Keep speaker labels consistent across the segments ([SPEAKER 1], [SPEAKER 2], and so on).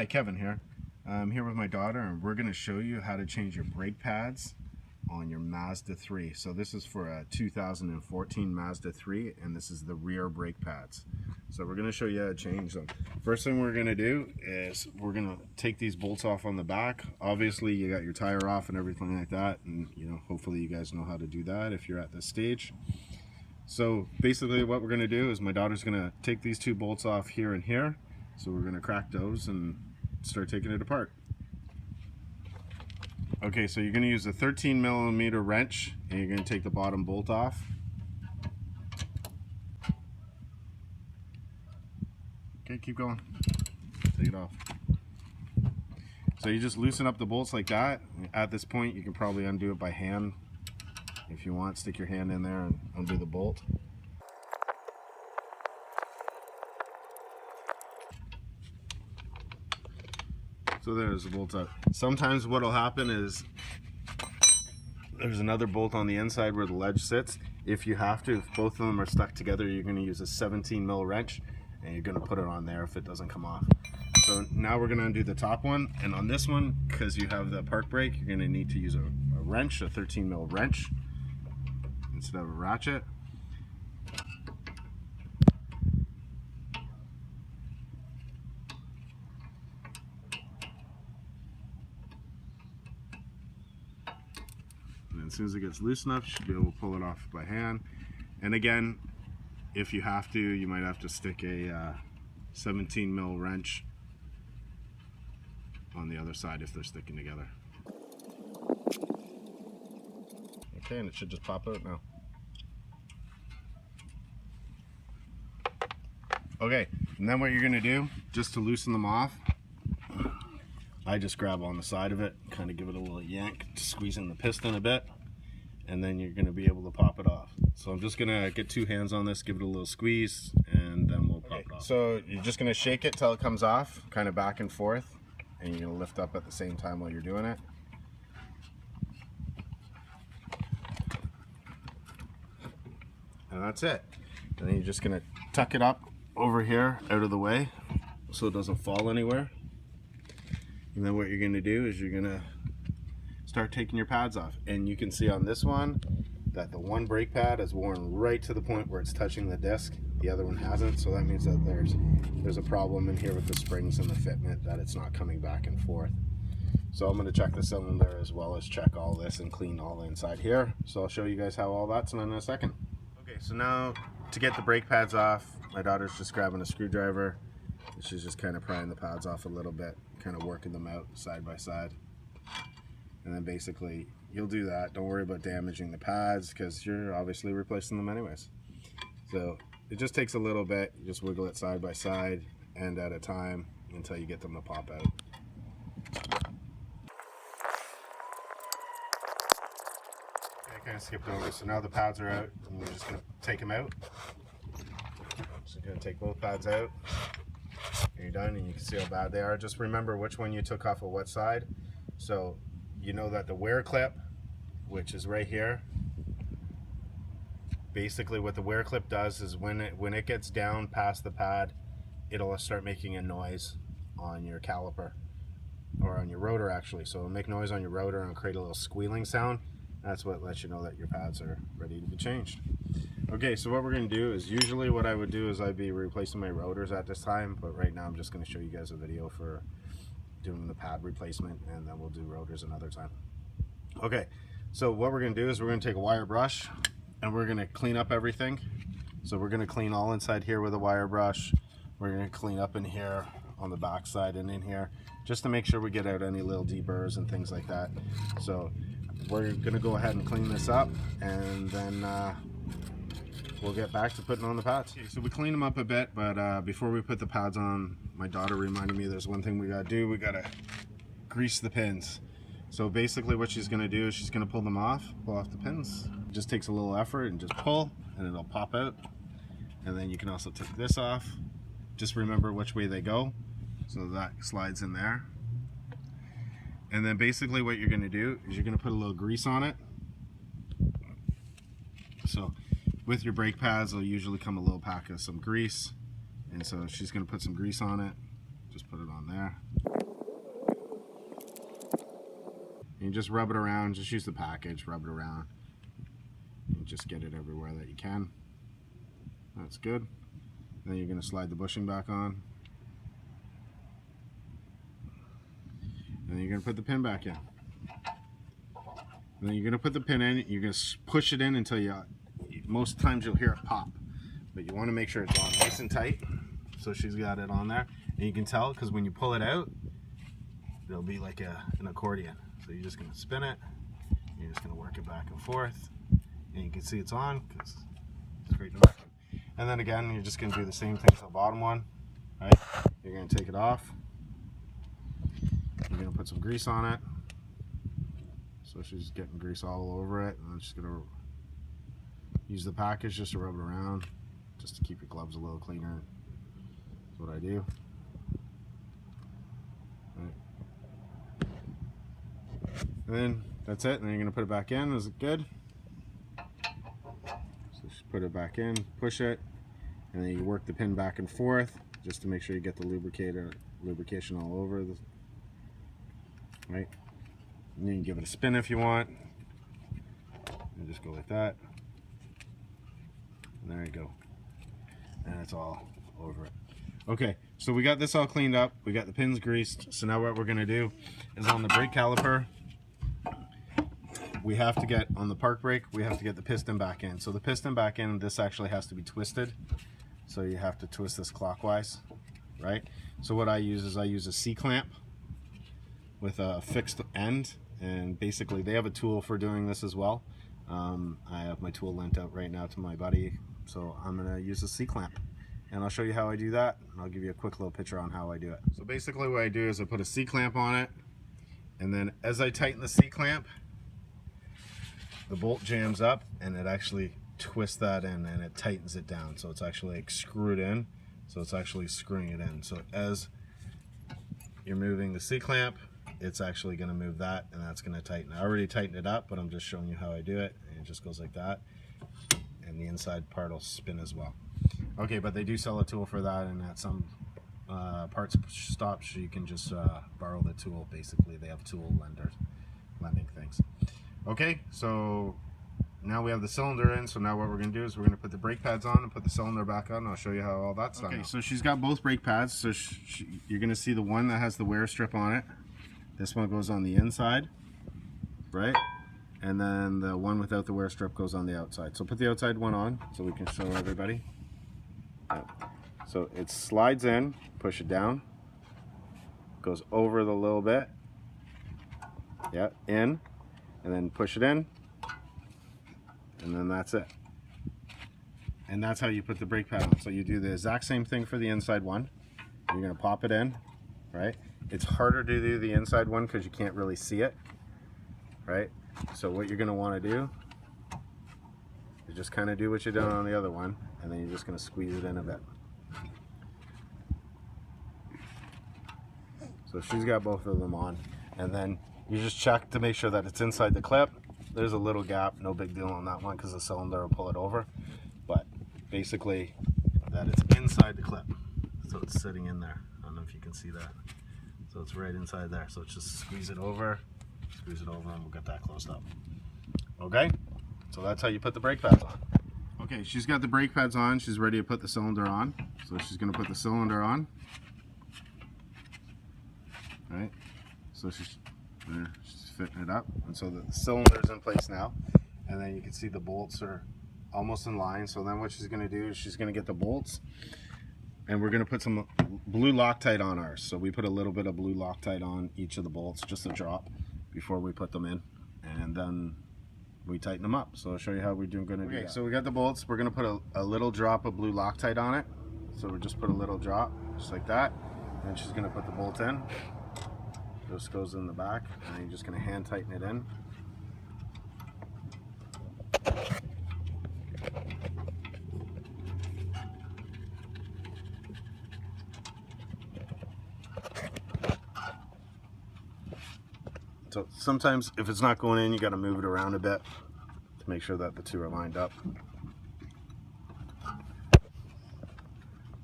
[SPEAKER 1] Hi, Kevin here. I'm here with my daughter and we're going to show you how to change your brake pads on your Mazda 3. So this is for a 2014 Mazda 3 and this is the rear brake pads. So we're going to show you how to change them. First thing we're going to do is we're going to take these bolts off on the back. Obviously you got your tire off and everything like that, and hopefully you guys know how to do that if you're at this stage. So basically what we're going to do is my daughter's going to take these two bolts off here and here. So we're going to crack those and start taking it apart. Okay, so you're going to use a 13mm wrench and you're going to take the bottom bolt off. Okay, keep going. Take it off. So you just loosen up the bolts like that. At this point you can probably undo it by hand if you want. Stick your hand in there and undo the bolt. So there's the bolt out. Sometimes what will happen is there's another bolt on the inside where the ledge sits. If you have to, if both of them are stuck together, you're going to use a 17mm wrench and you're going to put it on there if it doesn't come off. So now we're going to undo the top one, and on this one, because you have the park brake, you're going to need to use a wrench, a 13mm wrench instead of a ratchet. As soon as it gets loose enough, you should be able to pull it off by hand. And again, if you have to, you might have to stick a 17mm wrench on the other side if they're sticking together. Okay, and it should just pop out now. Okay, and then what you're going to do, just to loosen them off, I just grab on the side of it, kind of give it a little yank to squeeze in the piston a bit, and then you're going to be able to pop it off. So I'm just going to get two hands on this, give it a little squeeze, and then we'll pop it off. So you're just going to shake it till it comes off, kind of back and forth, and you're going to lift up at the same time while you're doing it. And that's it. And then you're just going to tuck it up over here out of the way so it doesn't fall anywhere. And then what you're going to do is you're going to start taking your pads off. And you can see on this one that the one brake pad is worn right to the point where it's touching the disc. The other one hasn't, so that means that there's a problem in here with the springs and the fitment, that it's not coming back and forth. So I'm going to check the cylinder as well as check all this and clean all the inside here. So I'll show you guys how all that's done in a second. Okay, so now to get the brake pads off, my daughter's just grabbing a screwdriver. She's just kind of prying the pads off a little bit, kind of working them out side by side. And then basically you'll do that. Don't worry about damaging the pads because you're obviously replacing them anyways. So it just takes a little bit. You just wiggle it side by side and at a time until you get them to pop out. Okay, I kind of skipped over. So now the pads are out and we're just going to take them out. So you're going to take both pads out. You're done, and you can see how bad they are. Just remember which one you took off of what side. So you know that the wear clip, which is right here, basically what the wear clip does is when it gets down past the pad, it'll start making a noise on your caliper, or on your rotor actually. So it'll make noise on your rotor and create a little squealing sound. That's what lets you know that your pads are ready to be changed. Okay, so what we're going to do is, usually what I would do is I'd be replacing my rotors at this time, but right now I'm just going to show you guys a video for doing the pad replacement, and then we'll do rotors another time. Okay, so what we're going to do is we're going to take a wire brush and we're going to clean up everything. So we're going to clean all inside here with a wire brush. We're going to clean up in here on the back side and in here, just to make sure we get out any little deburrs and things like that. So we're going to go ahead and clean this up, and then we'll get back to putting on the pads. Okay, so we clean them up a bit, but before we put the pads on, my daughter reminded me there's one thing we gotta do. We gotta grease the pins. So basically what she's gonna do is she's gonna pull off the pins. It just takes a little effort, and just pull and it'll pop out. And then you can also take this off. Just remember which way they go. So that slides in there. And then basically what you're gonna do is you're gonna put a little grease on it. So with your brake pads, there'll usually come a little pack of some grease, and so she's going to put some grease on it, Just put it on there. And you just rub it around, just use the package, rub it around. And just get it everywhere that you can. That's good. Then you're going to slide the bushing back on. And then you're going to put the pin back in. And then you're going to put the pin in, you're going to push it in until most times you'll hear it pop. But you want to make sure it's on nice and tight. So she's got it on there. And you can tell because when you pull it out, it'll be like an accordion. So you're just going to spin it. You're just going to work it back and forth. And you can see it's on because it's great to work. And then again, you're just going to do the same thing to the bottom one. Right? You're going to take it off. You're going to put some grease on it. So she's getting grease all over it. And I'm just going to use the package just to rub it around, just to keep your gloves a little cleaner. That's what I do. Right. And then that's it. And then you're going to put it back in. Is it good? So just put it back in, push it, and then you work the pin back and forth just to make sure you get the lubrication all over the, right? And you can give it a spin if you want. And just go like that. And there you go. And it's all over it. Okay, so we got this all cleaned up. We got the pins greased. So now what we're gonna do is on the brake caliper, we have to get, on the park brake, we have to get the piston back in. So the piston back in, this actually has to be twisted. So you have to twist this clockwise, right? So what I use is I use a C-clamp with a fixed end. And basically they have a tool for doing this as well. I have my tool lent out right now to my buddy. So I'm gonna use a C-clamp. And I'll show you how I do that. And I'll give you a quick little picture on how I do it. So basically what I do is I put a C-clamp on it. And then as I tighten the C-clamp, the bolt jams up and it actually twists that in and it tightens it down. So it's actually like screwed in. So it's actually screwing it in. So as you're moving the C-clamp, it's actually going to move that and that's going to tighten. I already tightened it up, but I'm just showing you how I do it. And it just goes like that. And the inside part will spin as well. Okay, but they do sell a tool for that, and at some parts stops you can just borrow the tool. Basically, they have tool lending things. Okay, so now we have the cylinder in, so now what we're going to do is we're going to put the brake pads on and put the cylinder back on, and I'll show you how all that's done. Okay, so she's got both brake pads, so you're going to see the one that has the wear strip on it. This one goes on the inside, right? And then the one without the wear strip goes on the outside. So put the outside one on so we can show everybody. So it slides in, push it down, goes over the little bit, yeah, in, and then push it in, and then that's it. And that's how you put the brake pad on. So you do the exact same thing for the inside one. You're gonna pop it in, right? It's harder to do the inside one because you can't really see it, right? So what you're gonna wanna do is just kind of do what you did on the other one, and then you're just gonna squeeze it in a bit. So she's got both of them on, and then you just check to make sure that it's inside the clip. There's a little gap, no big deal on that one because the cylinder will pull it over, but basically that it's inside the clip. So it's sitting in there. I don't know if you can see that. So it's right inside there. So just squeeze it over, and we'll get that closed up. Okay, so that's how you put the brake pads on. Okay, she's got the brake pads on. She's ready to put the cylinder on. So she's gonna put the cylinder on. Right, so she's fitting it up, and so the cylinder's in place now, and then you can see the bolts are almost in line. So then what she's going to do is she's going to get the bolts, and we're going to put some blue Loctite on ours. So we put a little bit of blue Loctite on each of the bolts, just a drop, before we put them in, and then we tighten them up. So I'll show you how we're going to do that. So we got the bolts. We're going to put a little drop of blue Loctite on it. So we just put a little drop, just like that, and she's going to put the bolt in. This goes in the back, and you're just going to hand tighten it in. So sometimes if it's not going in, you got to move it around a bit to make sure that the two are lined up.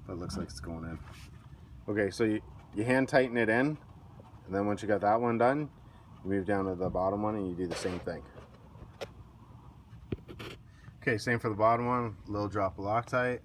[SPEAKER 1] But it looks like it's going in. Okay, so You hand tighten it in, and then once you got that one done, you move down to the bottom one and you do the same thing. Okay, same for the bottom one, a little drop of Loctite.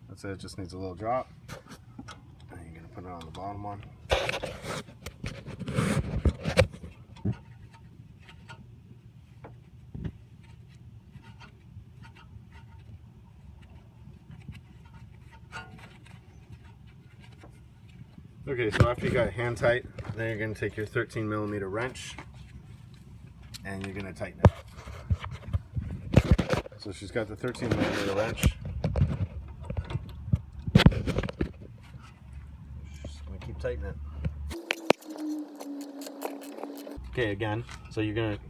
[SPEAKER 1] That's it, just needs a little drop. And you're gonna put it on the bottom one. Okay, so after you got it hand tight, then you're going to take your 13mm wrench and you're going to tighten it. So she's got the 13mm wrench. Just going to keep tightening it. Okay, again, so you're going to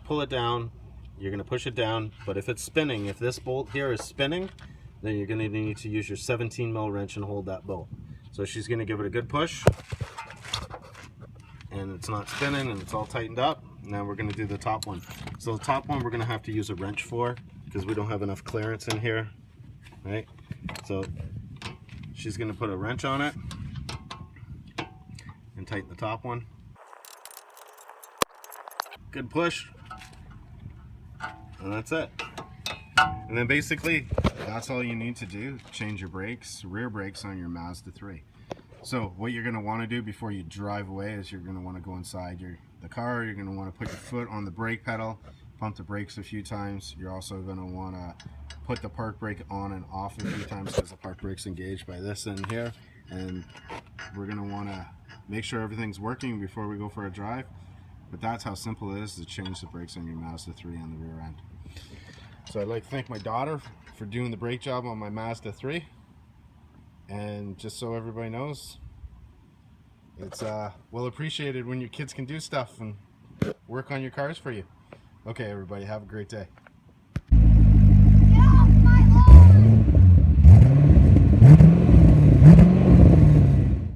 [SPEAKER 1] pull it down, you're going to push it down, but if it's spinning, if this bolt here is spinning, then you're going to need to use your 17mm wrench and hold that bolt. So she's going to give it a good push, and it's not spinning and it's all tightened up. Now we're going to do the top one. So the top one we're going to have to use a wrench for because we don't have enough clearance in here, right? So she's going to put a wrench on it and tighten the top one. Good push, and that's it. And then basically that's all you need to do. Change your brakes, rear brakes on your Mazda 3. So what you're going to want to do before you drive away is you're going to want to go inside the car. You're going to want to put your foot on the brake pedal, pump the brakes a few times. You're also going to want to put the park brake on and off a few times because the park brake's engaged by this in here. And we're going to want to make sure everything's working before we go for a drive. But that's how simple it is to change the brakes on your Mazda 3 on the rear end. So I'd like to thank my daughter for doing the brake job on my Mazda 3. And just so everybody knows, it's well appreciated when your kids can do stuff and work on your cars for you. Okay, everybody, have a great day.